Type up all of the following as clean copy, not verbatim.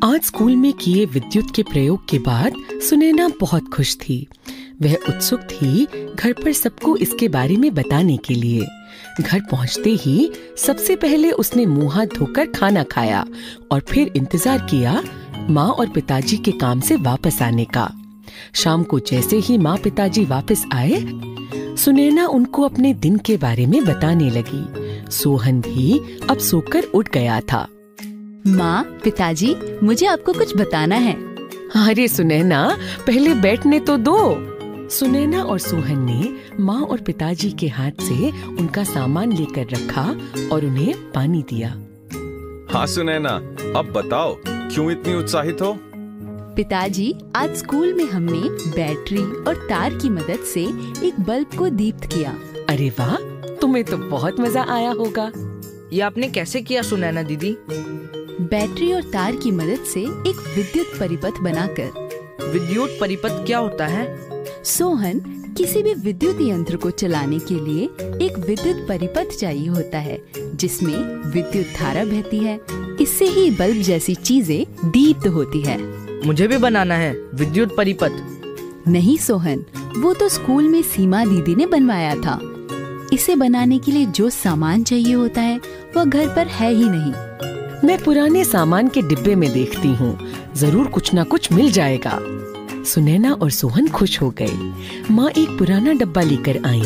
आज स्कूल में किए विद्युत के प्रयोग के बाद सुनैना बहुत खुश थी। वह उत्सुक थी घर पर सबको इसके बारे में बताने के लिए। घर पहुंचते ही सबसे पहले उसने मुंह हाथ धोकर खाना खाया और फिर इंतजार किया माँ और पिताजी के काम से वापस आने का। शाम को जैसे ही माँ पिताजी वापस आए, सुनैना उनको अपने दिन के बारे में बताने लगी। सोहन भी अब सोकर उठ गया था। माँ, पिताजी, मुझे आपको कुछ बताना है। अरे सुनैना, पहले बैठने तो दो। सुनैना और सोहन ने माँ और पिताजी के हाथ से उनका सामान लेकर रखा और उन्हें पानी दिया। हाँ सुनैना, अब बताओ क्यों इतनी उत्साहित हो? पिताजी, आज स्कूल में हमने बैटरी और तार की मदद से एक बल्ब को दीप्त किया। अरे वाह, तुम्हें तो बहुत मजा आया होगा। ये आपने कैसे किया सुनैना दीदी? बैटरी और तार की मदद से एक विद्युत परिपथ बनाकर। विद्युत परिपथ क्या होता है? सोहन, किसी भी विद्युत यंत्र को चलाने के लिए एक विद्युत परिपथ चाहिए होता है जिसमें विद्युत धारा बहती है। इससे ही बल्ब जैसी चीजें दीप्त होती है। मुझे भी बनाना है विद्युत परिपथ। नहीं सोहन, वो तो स्कूल में सीमा दीदी ने बनवाया था। इसे बनाने के लिए जो सामान चाहिए होता है वह घर पर है ही नहीं। मैं पुराने सामान के डिब्बे में देखती हूँ, जरूर कुछ ना कुछ मिल जाएगा। सुनैना और सोहन खुश हो गए। माँ एक पुराना डब्बा लेकर आई।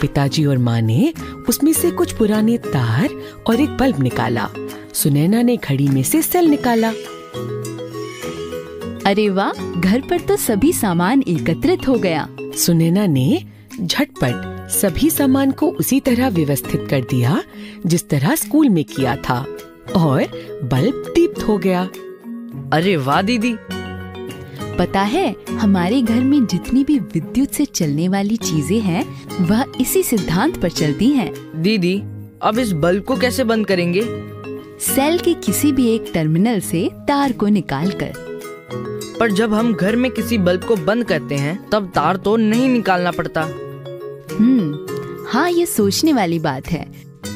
पिताजी और माँ ने उसमें से कुछ पुराने तार और एक बल्ब निकाला। सुनैना ने घड़ी में से सेल निकाला। अरे वाह, घर पर तो सभी सामान एकत्रित हो गया। सुनैना ने झटपट सभी सामान को उसी तरह व्यवस्थित कर दिया जिस तरह स्कूल में किया था और बल्ब दीप्त हो गया। अरे वाह दीदी! पता है, हमारे घर में जितनी भी विद्युत से चलने वाली चीजें हैं वह इसी सिद्धांत पर चलती हैं। दीदी, अब इस बल्ब को कैसे बंद करेंगे? सेल के किसी भी एक टर्मिनल से तार को निकालकर। पर जब हम घर में किसी बल्ब को बंद करते हैं तब तार तो नहीं निकालना पड़ता। हाँ, ये सोचने वाली बात है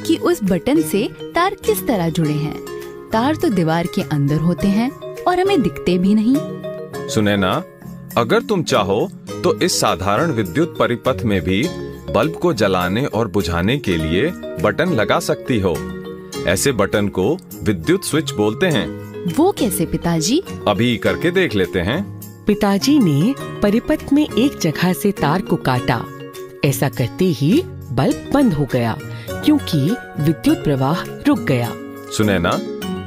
कि उस बटन से तार किस तरह जुड़े हैं। तार तो दीवार के अंदर होते हैं और हमें दिखते भी नहीं। सुनैना, अगर तुम चाहो तो इस साधारण विद्युत परिपथ में भी बल्ब को जलाने और बुझाने के लिए बटन लगा सकती हो। ऐसे बटन को विद्युत स्विच बोलते हैं। वो कैसे पिताजी? अभी करके देख लेते हैं। पिताजी ने परिपथ में एक जगह से तार को काटा। ऐसा करते ही बल्ब बंद हो गया क्योंकि विद्युत प्रवाह रुक गया। सुनैना,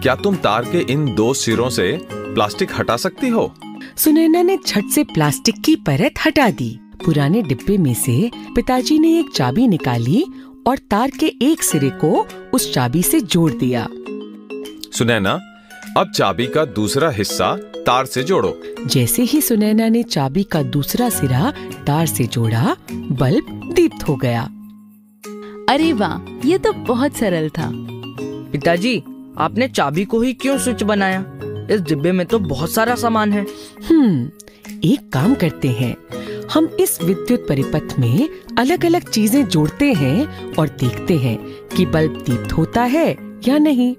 क्या तुम तार के इन दो सिरों से प्लास्टिक हटा सकती हो? सुनैना ने झट से प्लास्टिक की परत हटा दी। पुराने डिब्बे में से पिताजी ने एक चाबी निकाली और तार के एक सिरे को उस चाबी से जोड़ दिया। सुनैना, अब चाबी का दूसरा हिस्सा तार से जोड़ो। जैसे ही सुनैना ने चाबी का दूसरा सिरा तार से जोड़ा, बल्ब दीप्त हो गया। अरे वाह, ये तो बहुत सरल था। पिताजी, आपने चाबी को ही क्यों स्विच बनाया? इस डिब्बे में तो बहुत सारा सामान है। एक काम करते हैं, हम इस विद्युत परिपथ में अलग अलग चीजें जोड़ते हैं और देखते हैं कि बल्ब दीप्त होता है या नहीं।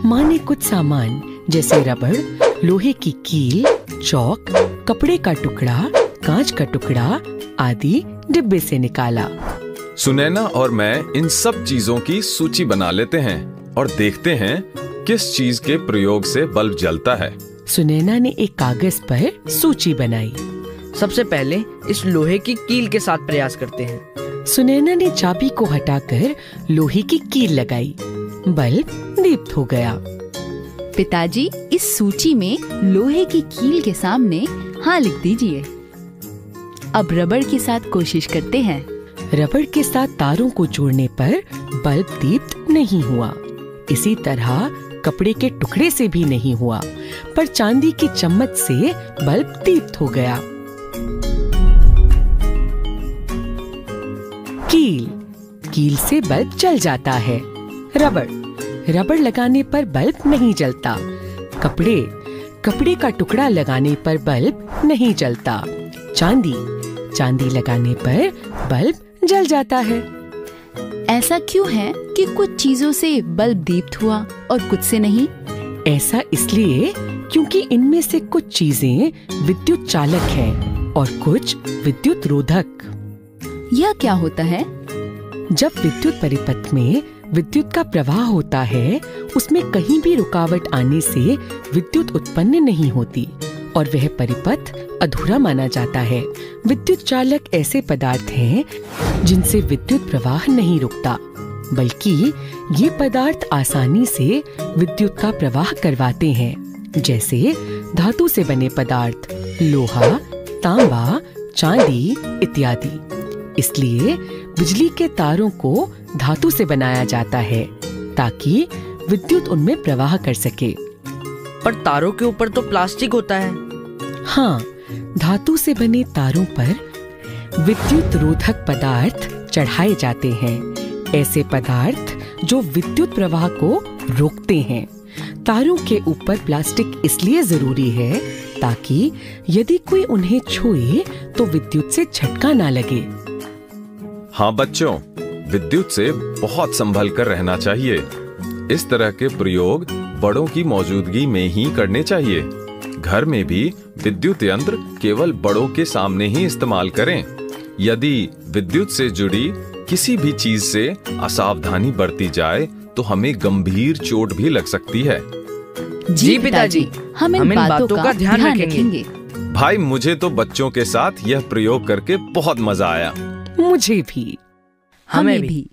माँ ने कुछ सामान जैसे रबड़, लोहे की कील, चौक, कपड़े का टुकड़ा, कांच का टुकड़ा आदि डिब्बे से निकाला। सुनैना और मैं इन सब चीजों की सूची बना लेते हैं और देखते हैं किस चीज के प्रयोग से बल्ब जलता है। सुनैना ने एक कागज पर सूची बनाई। सबसे पहले इस लोहे की कील के साथ प्रयास करते हैं। सुनैना ने चाबी को हटाकर लोहे की कील लगाई। बल्ब दीप्त हो गया। पिताजी, इस सूची में लोहे की कील के सामने हाँ लिख दीजिए। अब रबड़ के साथ कोशिश करते हैं। रबड़ के साथ तारों को जोड़ने पर बल्ब दीप्त नहीं हुआ। इसी तरह कपड़े के टुकड़े से भी नहीं हुआ, पर चांदी की चम्मच से बल्ब दीप्त हो गया। कील से बल्ब जल जाता है। रबड़ लगाने पर बल्ब नहीं जलता। कपड़े का टुकड़ा लगाने पर बल्ब नहीं जलता। चांदी लगाने पर बल्ब जल जाता है। ऐसा क्यों है कि कुछ चीजों से बल्ब दीप्त हुआ और कुछ से नहीं? ऐसा इसलिए क्योंकि इनमें से कुछ चीजें विद्युत चालक हैं और कुछ विद्युत रोधक। यह क्या होता है? जब विद्युत परिपथ में विद्युत का प्रवाह होता है, उसमें कहीं भी रुकावट आने से विद्युत उत्पन्न नहीं होती और वह परिपथ अधूरा माना जाता है। विद्युत चालक ऐसे पदार्थ हैं जिनसे विद्युत प्रवाह नहीं रुकता, बल्कि ये पदार्थ आसानी से विद्युत का प्रवाह करवाते हैं, जैसे धातु से बने पदार्थ, लोहा, तांबा, चांदी इत्यादि। इसलिए बिजली के तारों को धातु से बनाया जाता है ताकि विद्युत उनमें प्रवाह कर सके। पर तारों के ऊपर तो प्लास्टिक होता है। हाँ, धातु से बने तारों पर विद्युत रोधक पदार्थ चढ़ाए जाते हैं, ऐसे पदार्थ जो विद्युत प्रवाह को रोकते हैं। तारों के ऊपर प्लास्टिक इसलिए जरूरी है ताकि यदि कोई उन्हें छुए तो विद्युत से झटका ना लगे। हाँ बच्चों, विद्युत से बहुत संभल कर रहना चाहिए। इस तरह के प्रयोग बड़ों की मौजूदगी में ही करने चाहिए। घर में भी विद्युत यंत्र केवल बड़ों के सामने ही इस्तेमाल करें। यदि विद्युत से जुड़ी किसी भी चीज से असावधानी बरती जाए तो हमें गंभीर चोट भी लग सकती है। जी पिताजी, हम इन बातों का ध्यान रखेंगे। भाई, मुझे तो बच्चों के साथ यह प्रयोग करके बहुत मजा आया। मुझे भी। हमें भी।